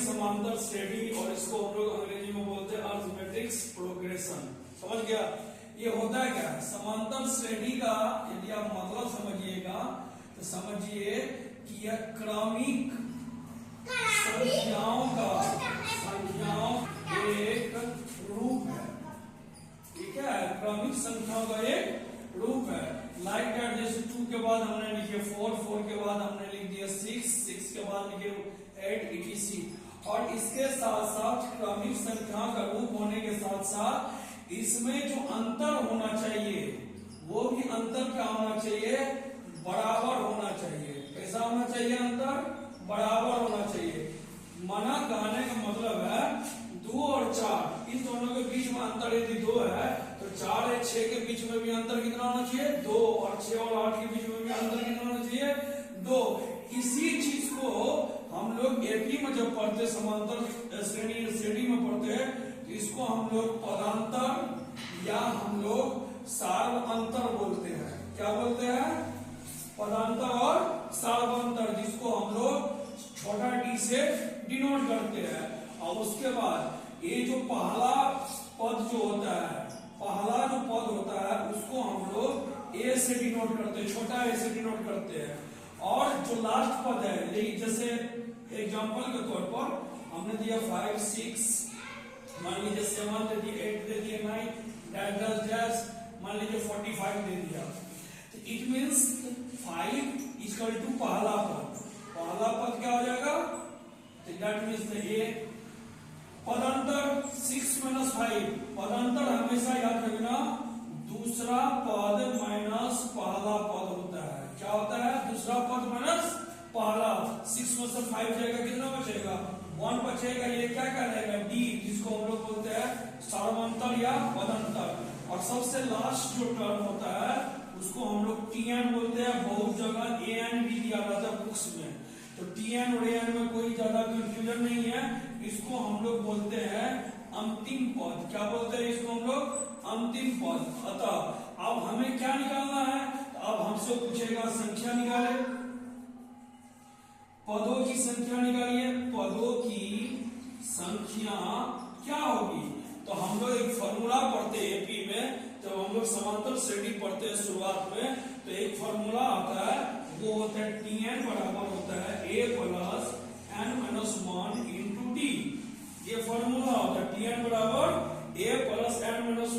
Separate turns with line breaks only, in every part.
समांतर श्रेणी, और इसको हम लोग अंग्रेजी में बोलते हैं अरिथमेटिक प्रोग्रेशन। समझ गया? ये होता है क्या? समांतर श्रेणी का यदि आप मतलब समझिएगा तो समझिए कि यह क्रमिक संख्याओं एक रूप है। ठीक है, क्रमिक संख्याओं का एक रूप है। लाइक दैट, जैसे 2 के बाद हमने लिखे 4, 4 के बाद हमने लिख दिया 6, 6 के बाद लिखे 8, etc। और इसके साथ साथ क्रमिक संख्याओं का रूप होने के साथ साथ इसमें जो अंतर होना चाहिए वो भी अंतर क्या होना चाहिए? बराबर होना चाहिए। कैसा होना चाहिए? अंतर बराबर होना चाहिए। मना कहने का मतलब है 2 और 4, इस दोनों के बीच में अंतर यदि 2 है तो 4 और 6 के बीच में भी अंतर कितना होना चाहिए? 2। और 6 और 8 के बीच में भी अंतर कितना होना चाहिए? 2। इसी चीज को हम लोग एपी में जब पढ़ते, समांतर श्रेणी में पढ़ते हैं, तो इसको हम लोग पदांतर या हम लोग सार्वअंतर बोलते हैं। क्या बोलते हैं? पदांतर और सार्वअंतर, जिसको हम लोग छोटा डी से डिनोट करते हैं। और उसके बाद ये जो पहला पद जो होता है, पहला जो पद होता है उसको हम लोग ए से डिनोट करते हैं, छोटा ए से डिनोट करते हैं। और जो लास्ट पद है, जैसे एग्जांपल के तौर पर हमने दिया 5, 6, मान लीजिए 7 दे दिए, 8 दे दिए, 9 10 मान लीजिए 45 दे दिया। तो इट मीन्स 5 इक्वल टू पहला पद। पहला पद क्या हो जाएगा? दैट मीन्स ये पदांतर 6 माइनस 5, पदांतर हमेशा याद रखना दूसरा पद माइनस पहला पद होता है। क्या होता है? दूसरा पद माइनस पहला। 6 में से 5 जाएगा, कितना बचेगा? 1 बचेगा। ये क्या कहलाएगा? डी, जिसको हम लोग बोलते हैं सार्वअंतर या पदांतर। और सबसे लास्ट जो टर्म होता है उसको हम लोग टीएन बोलते हैं। बहुत जगह एएन भी दिया रहता है बुक्स में, तो टीएन और एएन में कोई ज्यादा कंफ्यूजन नहीं है। इसको हम लोग बोलते हैं अंतिम पद। क्या बोलते हैं इसको हम लोग? अंतिम पद। अतः अब हमें क्या निकालना है? तो अब हमसे पूछेगा संख्या निकाले, पदों की संख्या निकालिए। पदों की संख्या क्या होगी? तो हम लोग एक फॉर्मूला पढ़ते हैं एपी में, जब हम लोग समांतर श्रेणी पढ़ते हैं शुरुआत में, तो एक फॉर्मूला आता है, वो होता है टीएन बराबर होता है A plus N minus 1 into D. ये फॉर्मूला होता है टीएन बराबर A plus N minus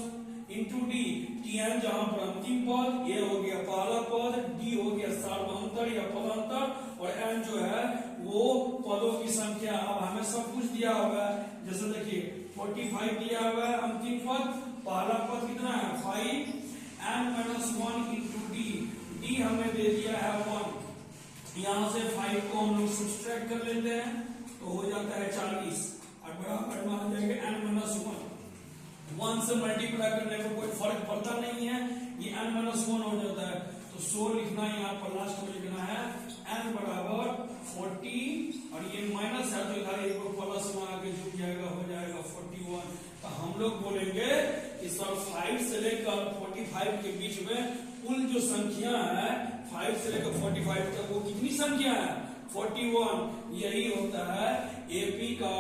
into D. TN जहां पर अंतिम पद, ए हो गया पहला पद, डी हो गया सार्वअंतर या पदांतर, और एन जो है वो पदों की संख्या। अब हमें सब कुछ दिया हुआ है, जैसे देखिए 45 दिया हुआ है अंतिम पद, पहला पद कितना है? 5, N minus 1 into D. D हमें दे दिया है 1। यहां से 5 को हम लोग सब्सट्रैक्ट कर लेते हैं तो हो जाता है 40, और बराबर में आ जाएगा एन माइनस 1। 1 से मल्टीप्लाई करने में कोई फर्क पड़ता नहीं है, ये n माइनस 1 हो जाता है। तो 100 लिखना है, यहाँ पर लास्ट में लिखना है n बराबर 40, और ये माइनस है तो इधर एक प्लस में आके जुड़ जाएगा, हो जाएगा 41। तो हम लोग बोलेंगे कि सर 5 से लेकर 45 के बीच में कुल जो संख्या है 5 से लेकर 45 तक वो कितनी संख्या है? 41। यही होता है एपी का।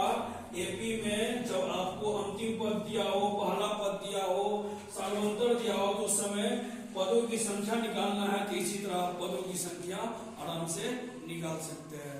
एपी में जब आपको अंतिम पद दिया हो, पहला पद दिया हो, सार्वअंतर दिया हो, तो उस समय पदों की संख्या निकालना है, तो इसी तरह आप पदों की संख्या आराम से निकाल सकते हैं।